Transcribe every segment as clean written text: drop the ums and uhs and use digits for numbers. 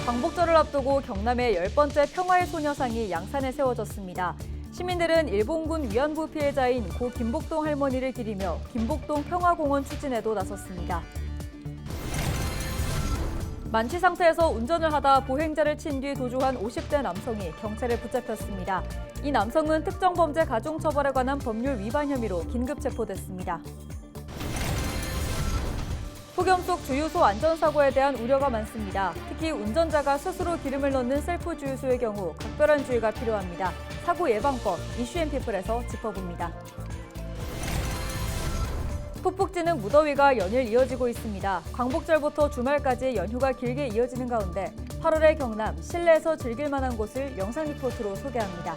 광복절을 앞두고 경남의 10번째 평화의 소녀상이 양산에 세워졌습니다. 시민들은 일본군 위안부 피해자인 고 김복동 할머니를 기리며 김복동 평화공원 추진에도 나섰습니다. 만취 상태에서 운전을 하다 보행자를 친 뒤 도주한 50대 남성이 경찰에 붙잡혔습니다. 이 남성은 특정범죄 가중처벌에 관한 법률 위반 혐의로 긴급 체포됐습니다. 폭염 속 주유소 안전사고에 대한 우려가 많습니다. 특히 운전자가 스스로 기름을 넣는 셀프 주유소의 경우 각별한 주의가 필요합니다. 사고 예방법 이슈앤피플에서 짚어봅니다. 푹푹 찌는 무더위가 연일 이어지고 있습니다. 광복절부터 주말까지 연휴가 길게 이어지는 가운데 8월의 경남, 실내에서 즐길 만한 곳을 영상 리포트로 소개합니다.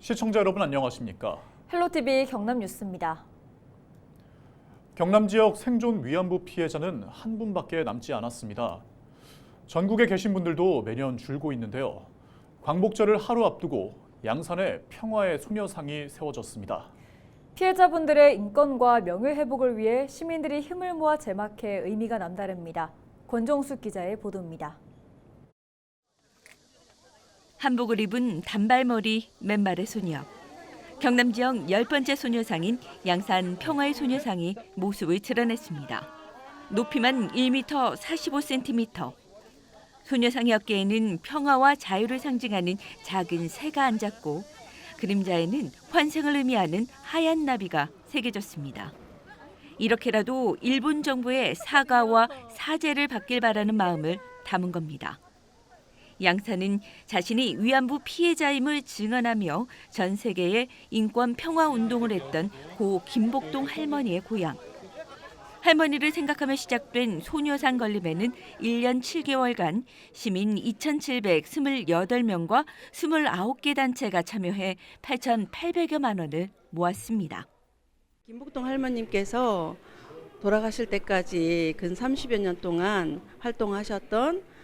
시청자 여러분 안녕하십니까? 헬로티비 경남 뉴스입니다. 경남 지역 생존 위안부 피해자는 한 분밖에 남지 않았습니다. 전국에 계신 분들도 매년 줄고 있는데요. 광복절을 하루 앞두고 양산에 평화의 소녀상이 세워졌습니다. 피해자분들의 인권과 명예회복을 위해 시민들이 힘을 모아 제막해 의미가 남다릅니다. 권정숙 기자의 보도입니다. 한복을 입은 단발머리 맨발의 소녀. 경남 지역 10번째 소녀상인 양산 평화의 소녀상이 모습을 드러냈습니다. 높이만 1m 45cm. 소녀상의 어깨에는 평화와 자유를 상징하는 작은 새가 앉았고 그림자에는 환생을 의미하는 하얀 나비가 새겨졌습니다. 이렇게라도 일본 정부의 사과와 사죄를 받길 바라는 마음을 담은 겁니다. 양산은 자신이 위안부 피해자임을 증언하며 전 세계에 인권 평화 운동을 했던 고 김복동 할머니의 고향. 할머니를 생각하며 시작된 소녀상 건립에는 1년 7개월간 시민 2,728명과 29개 단체가 참여해 8,800여만 원을 모았습니다. 김복동 할머님께서 돌아가실 때까지 근 30여 년 동안 활동하셨던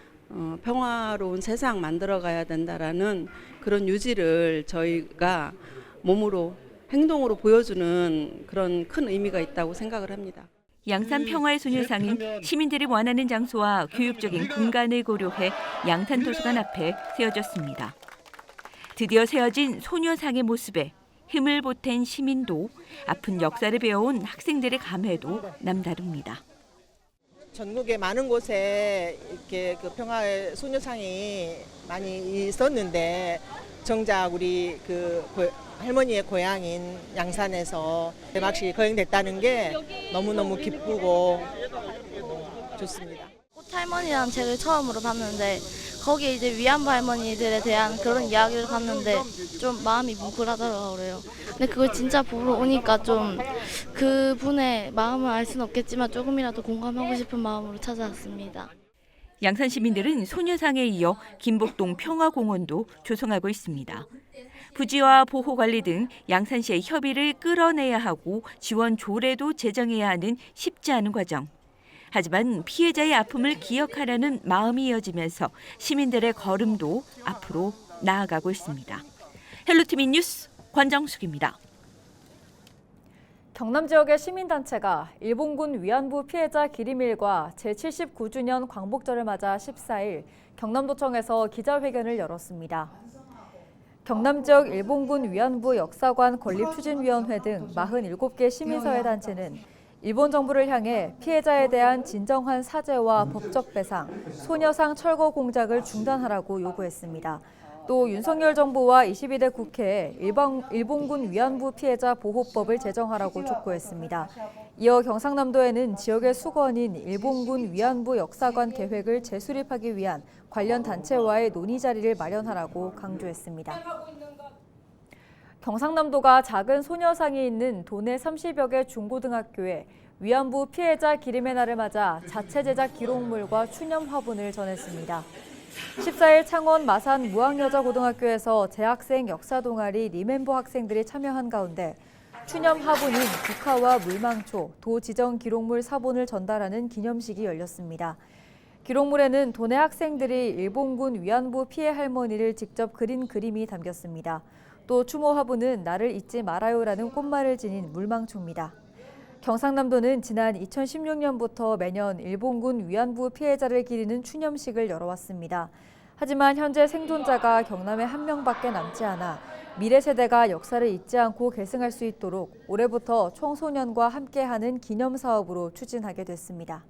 평화로운 세상 만들어가야 된다라는 그런 유지를 저희가 몸으로 행동으로 보여주는 그런 큰 의미가 있다고 생각을 합니다. 양산 평화의 소녀상은 시민들이 원하는 장소와 교육적인 공간을 고려해 양산 도서관 앞에 세워졌습니다. 드디어 세워진 소녀상의 모습에 힘을 보탠 시민도 아픈 역사를 배워온 학생들의 감회도 남다릅니다. 전국에 많은 곳에 이렇게 그 평화의 소녀상이 많이 있었는데 정작 우리 그 할머니의 고향인 양산에서 개막식이 거행됐다는 게 너무너무 기쁘고 좋습니다. 꽃할머니라는 책을 처음으로 봤는데 거기에 이제 위안부 할머니들에 대한 그런 이야기를 봤는데 좀 마음이 뭉클하더라고요. 근데 그걸 진짜 보러 오니까 좀 그분의 마음을 알 수는 없겠지만 조금이라도 공감하고 싶은 마음으로 찾아왔습니다. 양산 시민들은 소녀상에 이어 김복동 평화공원도 조성하고 있습니다. 부지와 보호관리 등 양산시의 협의를 끌어내야 하고 지원 조례도 제정해야 하는 쉽지 않은 과정. 하지만 피해자의 아픔을 기억하려는 마음이 이어지면서 시민들의 걸음도 앞으로 나아가고 있습니다. 헬로티비 뉴스 권정숙입니다. 경남 지역의 시민단체가 일본군 위안부 피해자 기림일과 제79주년 광복절을 맞아 14일 경남도청에서 기자회견을 열었습니다. 경남 지역 일본군 위안부 역사관 건립추진위원회 등 47개 시민사회단체는 일본 정부를 향해 피해자에 대한 진정한 사죄와 법적 배상, 소녀상 철거 공작을 중단하라고 요구했습니다. 또 윤석열 정부와 22대 국회에 일본군 위안부 피해자 보호법을 제정하라고 촉구했습니다. 이어 경상남도에는 지역의 수건인 일본군 위안부 역사관 계획을 재수립하기 위한 관련 단체와의 논의 자리를 마련하라고 강조했습니다. 경상남도가 작은 소녀상이 있는 도내 30여 개 중고등학교에 위안부 피해자 기림의 날을 맞아 자체 제작 기록물과 추념 화분을 전했습니다. 14일 창원 마산 무학여자고등학교에서 재학생 역사 동아리 리멤버 학생들이 참여한 가운데 추념 화분인 국화와 물망초, 도 지정 기록물 사본을 전달하는 기념식이 열렸습니다. 기록물에는 도내 학생들이 일본군 위안부 피해 할머니를 직접 그린 그림이 담겼습니다. 또 추모 화분은 나를 잊지 말아요라는 꽃말을 지닌 물망초입니다. 경상남도는 지난 2016년부터 매년 일본군 위안부 피해자를 기리는 추념식을 열어왔습니다. 하지만 현재 생존자가 경남에 1명밖에 남지 않아 미래 세대가 역사를 잊지 않고 계승할 수 있도록 올해부터 청소년과 함께하는 기념 사업으로 추진하게 됐습니다.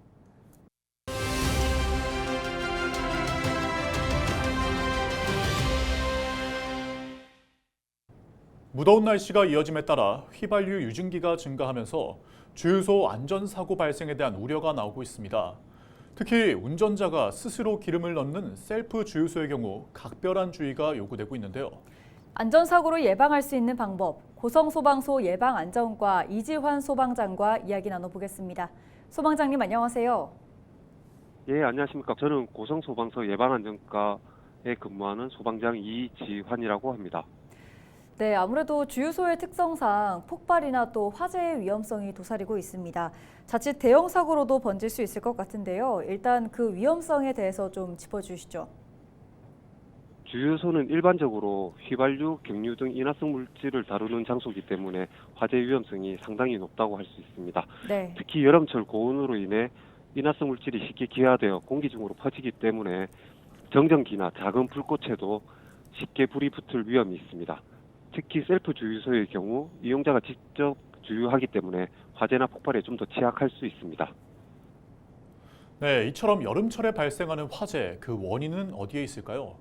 무더운 날씨가 이어짐에 따라 휘발유 유증기가 증가하면서 주유소 안전사고 발생에 대한 우려가 나오고 있습니다. 특히 운전자가 스스로 기름을 넣는 셀프 주유소의 경우 각별한 주의가 요구되고 있는데요. 안전사고를 예방할 수 있는 방법, 고성소방서 예방안전과 이지환 소방장과 이야기 나눠보겠습니다. 소방장님 안녕하세요. 예, 안녕하십니까. 저는 고성소방서 예방안전과에 근무하는 소방장 이지환이라고 합니다. 네, 아무래도 주유소의 특성상 폭발이나 또 화재의 위험성이 도사리고 있습니다. 자칫 대형 사고로도 번질 수 있을 것 같은데요. 일단 그 위험성에 대해서 좀 짚어주시죠. 주유소는 일반적으로 휘발유, 경유 등 인화성 물질을 다루는 장소이기 때문에 화재 위험성이 상당히 높다고 할 수 있습니다. 네. 특히 여름철 고온으로 인해 인화성 물질이 쉽게 기화되어 공기 중으로 퍼지기 때문에 정전기나 작은 불꽃에도 쉽게 불이 붙을 위험이 있습니다. 특히 셀프 주유소의 경우 이용자가 직접 주유하기 때문에 화재나 폭발에 좀 더 취약할 수 있습니다. 네, 이처럼 여름철에 발생하는 화재, 그 원인은 어디에 있을까요?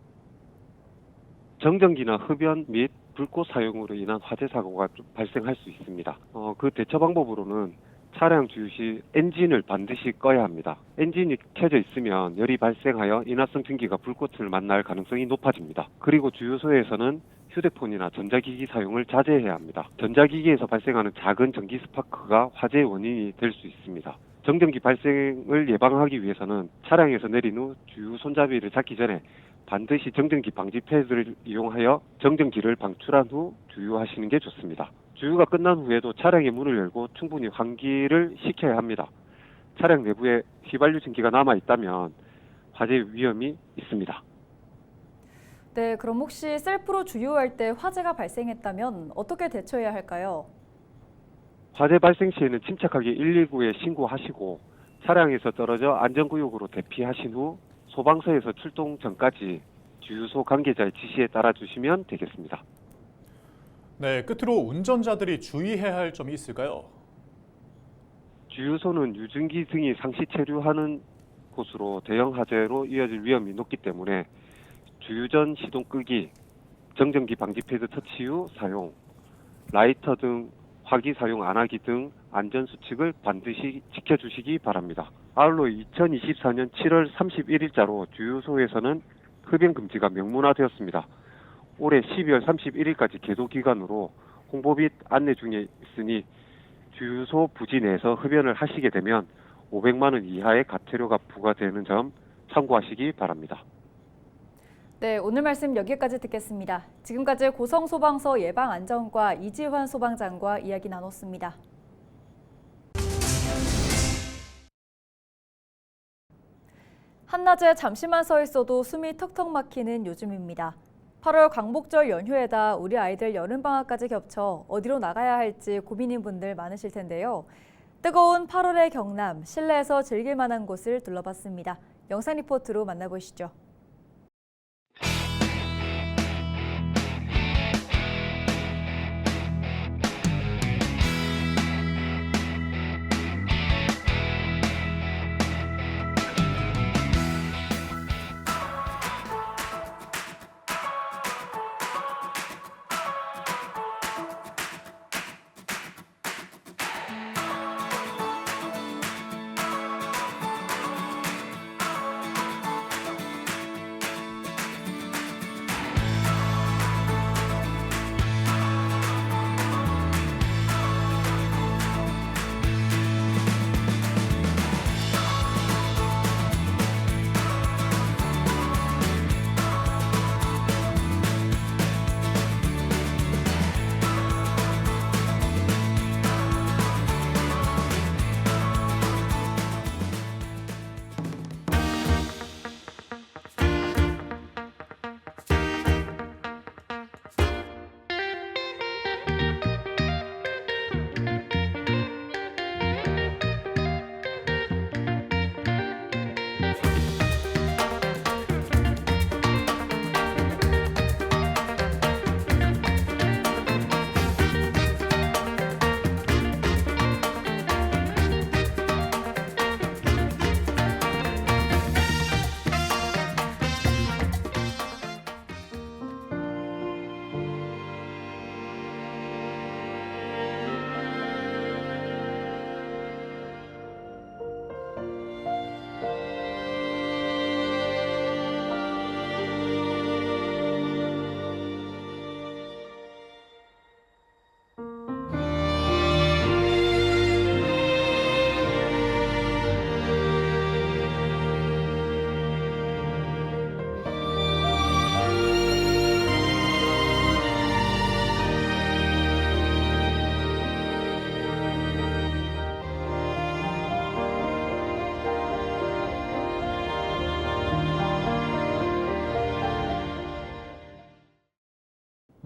정전기나 흡연 및 불꽃 사용으로 인한 화재 사고가 발생할 수 있습니다. 그 대처 방법으로는 차량 주유 시 엔진을 반드시 꺼야 합니다. 엔진이 켜져 있으면 열이 발생하여 인화성 증기가 불꽃을 만날 가능성이 높아집니다. 그리고 주유소에서는 휴대폰이나 전자기기 사용을 자제해야 합니다. 전자기기에서 발생하는 작은 전기 스파크가 화재의 원인이 될 수 있습니다. 정전기 발생을 예방하기 위해서는 차량에서 내린 후 주유 손잡이를 잡기 전에 반드시 정전기 방지 패드를 이용하여 정전기를 방출한 후 주유하시는 게 좋습니다. 주유가 끝난 후에도 차량의 문을 열고 충분히 환기를 시켜야 합니다. 차량 내부에 휘발유 증기가 남아 있다면 화재 위험이 있습니다. 네, 그럼 혹시 셀프로 주유할 때 화재가 발생했다면 어떻게 대처해야 할까요? 화재 발생 시에는 침착하게 119에 신고하시고 차량에서 떨어져 안전구역으로 대피하신 후 소방서에서 출동 전까지 주유소 관계자의 지시에 따라 주시면 되겠습니다. 네, 끝으로 운전자들이 주의해야 할 점이 있을까요? 주유소는 유증기 등이 상시 체류하는 곳으로 대형 화재로 이어질 위험이 높기 때문에 주유 전 시동 끄기, 정전기 방지 패드 터치 후 사용, 라이터 등 화기 사용 안 하기 등 안전 수칙을 반드시 지켜주시기 바랍니다. 아울러 2024년 7월 31일자로 주유소에서는 흡연 금지가 명문화되었습니다. 올해 12월 31일까지 계도 기간으로 홍보 및 안내 중에 있으니 주유소 부지 내에서 흡연을 하시게 되면 500만 원 이하의 과태료가 부과되는 점 참고하시기 바랍니다. 네, 오늘 말씀 여기까지 듣겠습니다. 지금까지 고성소방서 예방안전과 이지환 소방장과 이야기 나눴습니다. 한낮에 잠시만 서 있어도 숨이 턱턱 막히는 요즘입니다. 8월 광복절 연휴에다 우리 아이들 여름방학까지 겹쳐 어디로 나가야 할지 고민인 분들 많으실 텐데요. 뜨거운 8월의 경남, 실내에서 즐길 만한 곳을 둘러봤습니다. 영상 리포트로 만나보시죠.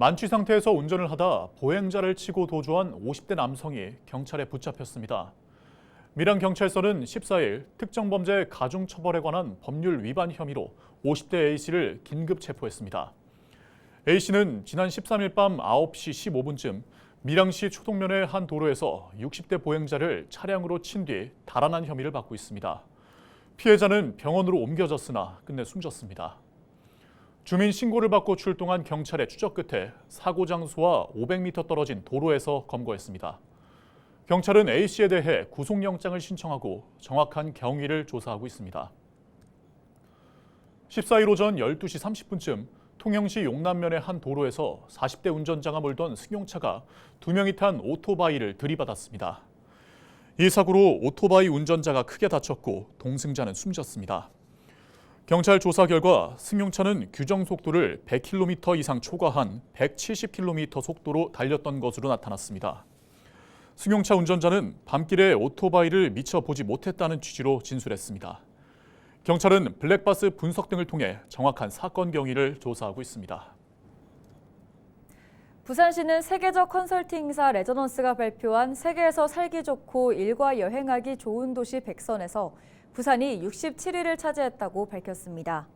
만취 상태에서 운전을 하다 보행자를 치고 도주한 50대 남성이 경찰에 붙잡혔습니다. 밀양경찰서는 14일 특정범죄 가중처벌에 관한 법률 위반 혐의로 50대 A씨를 긴급 체포했습니다. A씨는 지난 13일 밤 9시 15분쯤 밀양시 초동면의 한 도로에서 60대 보행자를 차량으로 친 뒤 달아난 혐의를 받고 있습니다. 피해자는 병원으로 옮겨졌으나 끝내 숨졌습니다. 주민 신고를 받고 출동한 경찰의 추적 끝에 사고 장소와 500m 떨어진 도로에서 검거했습니다. 경찰은 A씨에 대해 구속영장을 신청하고 정확한 경위를 조사하고 있습니다. 14일 오전 12시 30분쯤 통영시 용남면의 한 도로에서 40대 운전자가 몰던 승용차가 2명이 탄 오토바이를 들이받았습니다. 이 사고로 오토바이 운전자가 크게 다쳤고 동승자는 숨졌습니다. 경찰 조사 결과 승용차는 규정 속도를 100km 이상 초과한 170km 속도로 달렸던 것으로 나타났습니다. 승용차 운전자는 밤길에 오토바이를 미처 보지 못했다는 취지로 진술했습니다. 경찰은 블랙박스 분석 등을 통해 정확한 사건 경위를 조사하고 있습니다. 부산시는 세계적 컨설팅사 레저넌스가 발표한 세계에서 살기 좋고 일과 여행하기 좋은 도시 100선에서 부산이 67위를 차지했다고 밝혔습니다.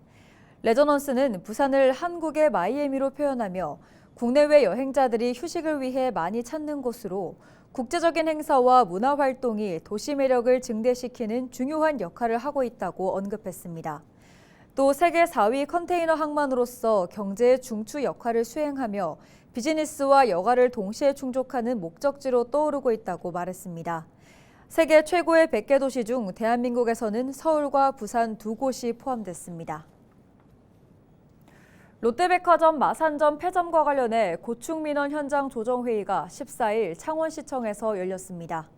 레저넌스는 부산을 한국의 마이애미로 표현하며 국내외 여행자들이 휴식을 위해 많이 찾는 곳으로 국제적인 행사와 문화활동이 도시 매력을 증대시키는 중요한 역할을 하고 있다고 언급했습니다. 또 세계 4위 컨테이너 항만으로서 경제의 중추 역할을 수행하며 비즈니스와 여가를 동시에 충족하는 목적지로 떠오르고 있다고 말했습니다. 세계 최고의 100개 도시 중 대한민국에서는 서울과 부산 두 곳이 포함됐습니다. 롯데백화점 마산점 폐점과 관련해 고충민원 현장 조정회의가 14일 창원시청에서 열렸습니다.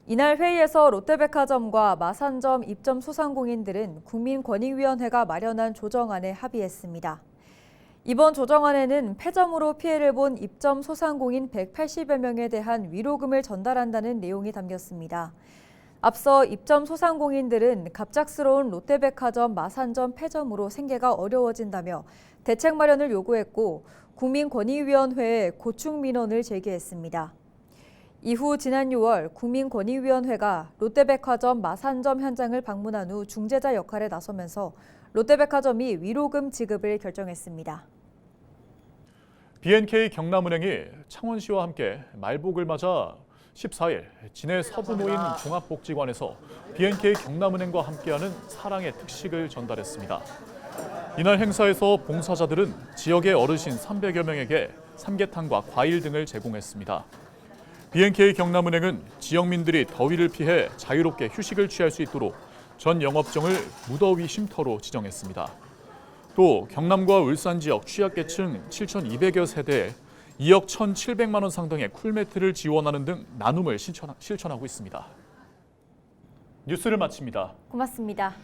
이날 회의에서 롯데백화점과 마산점 입점 소상공인들은 국민권익위원회가 마련한 조정안에 합의했습니다. 이번 조정안에는 폐점으로 피해를 본 입점 소상공인 180여 명에 대한 위로금을 전달한다는 내용이 담겼습니다. 앞서 입점 소상공인들은 갑작스러운 롯데백화점 마산점 폐점으로 생계가 어려워진다며 대책 마련을 요구했고 국민권익위원회에 고충민원을 제기했습니다. 이후 지난 6월 국민권익위원회가 롯데백화점 마산점 현장을 방문한 후 중재자 역할에 나서면서 롯데백화점이 위로금 지급을 결정했습니다. BNK 경남은행이 창원시와 함께 말복을 맞아 14일 진해 서부노인 종합복지관에서 BNK 경남은행과 함께하는 사랑의 특식을 전달했습니다. 이날 행사에서 봉사자들은 지역의 어르신 300여 명에게 삼계탕과 과일 등을 제공했습니다. BNK 경남은행은 지역민들이 더위를 피해 자유롭게 휴식을 취할 수 있도록 전 영업정을 무더위 쉼터로 지정했습니다. 또 경남과 울산 지역 취약계층 7,200여 세대에 2억 1,700만 원 상당의 쿨매트를 지원하는 등 나눔을 실천하고 있습니다. 뉴스를 마칩니다. 고맙습니다.